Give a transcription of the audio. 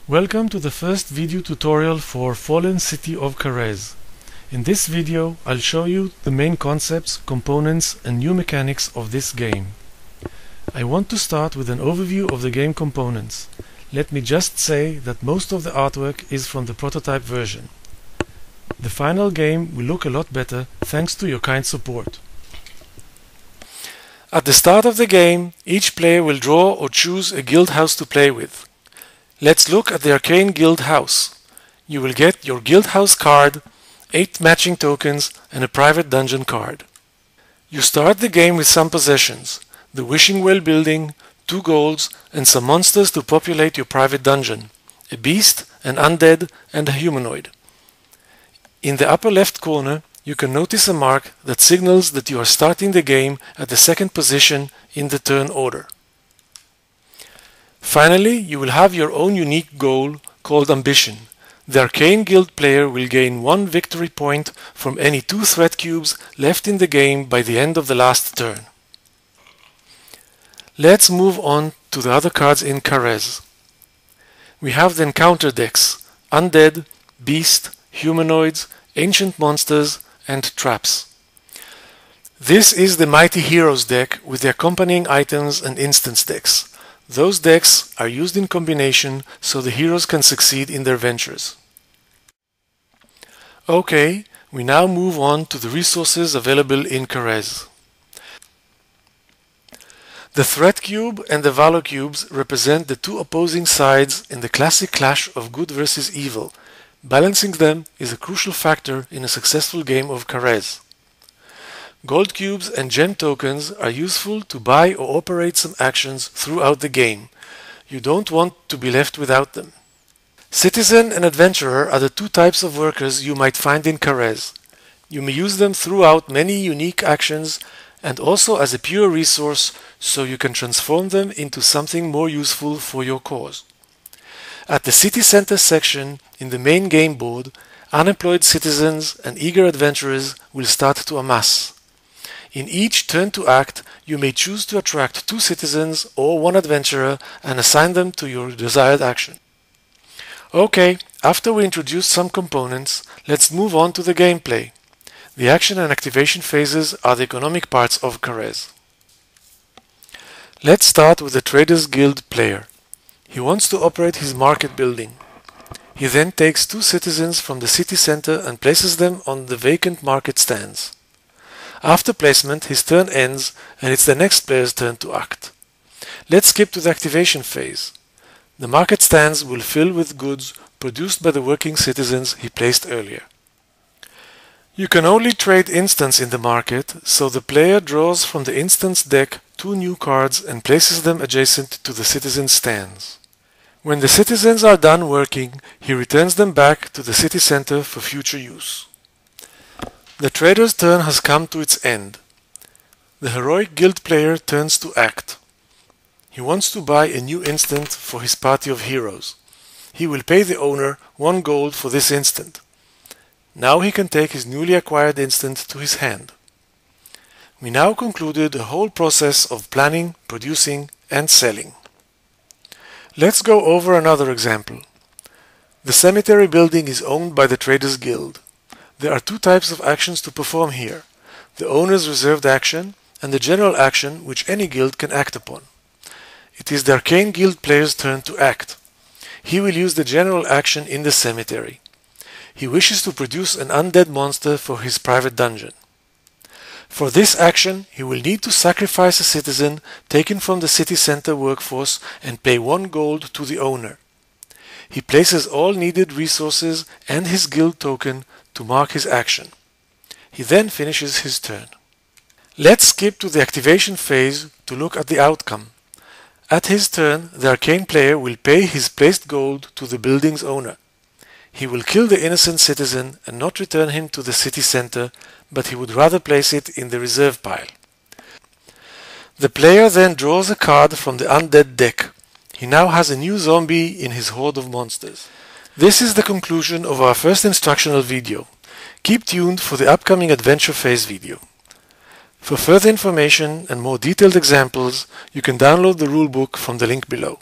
Welcome to the first video tutorial for Fallen City of Karez. In this video, I'll show you the main concepts, components, and new mechanics of this game. I want to start with an overview of the game components. Let me just say that most of the artwork is from the prototype version. The final game will look a lot better thanks to your kind support. At the start of the game, each player will draw or choose a guild house to play with. Let's look at the Arcane Guild House. You will get your Guild House card, 8 matching tokens, and a private dungeon card. You start the game with some possessions, the Wishing Well building, 2 golds, and some monsters to populate your private dungeon, a beast, an undead, and a humanoid. In the upper left corner, you can notice a mark that signals that you are starting the game at the second position in the turn order. Finally, you will have your own unique goal called Ambition. The Arcane Guild player will gain 1 victory point from any 2 threat cubes left in the game by the end of the last turn. Let's move on to the other cards in Karez. We have the encounter decks: Undead, Beast, Humanoids, Ancient Monsters, and Traps. This is the Mighty Heroes deck with the accompanying items and instance decks. Those decks are used in combination so the heroes can succeed in their ventures. Okay, we now move on to the resources available in Karez. The Threat Cube and the Valor Cubes represent the 2 opposing sides in the classic clash of good versus evil. Balancing them is a crucial factor in a successful game of Karez. Gold cubes and gem tokens are useful to buy or operate some actions throughout the game. You don't want to be left without them. Citizen and Adventurer are the 2 types of workers you might find in Karez. You may use them throughout many unique actions and also as a pure resource, so you can transform them into something more useful for your cause. At the City Center section in the main game board, unemployed citizens and eager adventurers will start to amass. In each turn to act, you may choose to attract 2 citizens or 1 adventurer and assign them to your desired action. Okay, after we introduce some components, let's move on to the gameplay. The action and activation phases are the economic parts of Karez. Let's start with the Traders Guild player. He wants to operate his market building. He then takes 2 citizens from the city center and places them on the vacant market stands. After placement, his turn ends and it's the next player's turn to act. Let's skip to the activation phase. The market stands will fill with goods produced by the working citizens he placed earlier. You can only trade instants in the market, so the player draws from the instants deck 2 new cards and places them adjacent to the citizens' stands. When the citizens are done working, he returns them back to the city center for future use. The trader's turn has come to its end. The heroic guild player turns to act. He wants to buy a new instant for his party of heroes. He will pay the owner 1 gold for this instant. Now he can take his newly acquired instant to his hand. We now concluded the whole process of planning, producing, and selling. Let's go over another example. The cemetery building is owned by the Traders Guild. There are 2 types of actions to perform here: the owner's reserved action and the general action which any guild can act upon. It is the Arcane Guild player's turn to act. He will use the general action in the cemetery. He wishes to produce an undead monster for his private dungeon. For this action, he will need to sacrifice a citizen taken from the city center workforce and pay 1 gold to the owner. He places all needed resources and his guild token to mark his action. He then finishes his turn. Let's skip to the activation phase to look at the outcome. At his turn, the arcane player will pay his placed gold to the building's owner. He will kill the innocent citizen and not return him to the city center, but he would rather place it in the reserve pile. The player then draws a card from the undead deck. He now has a new zombie in his horde of monsters. This is the conclusion of our first instructional video. Keep tuned for the upcoming adventure phase video. For further information and more detailed examples, you can download the rulebook from the link below.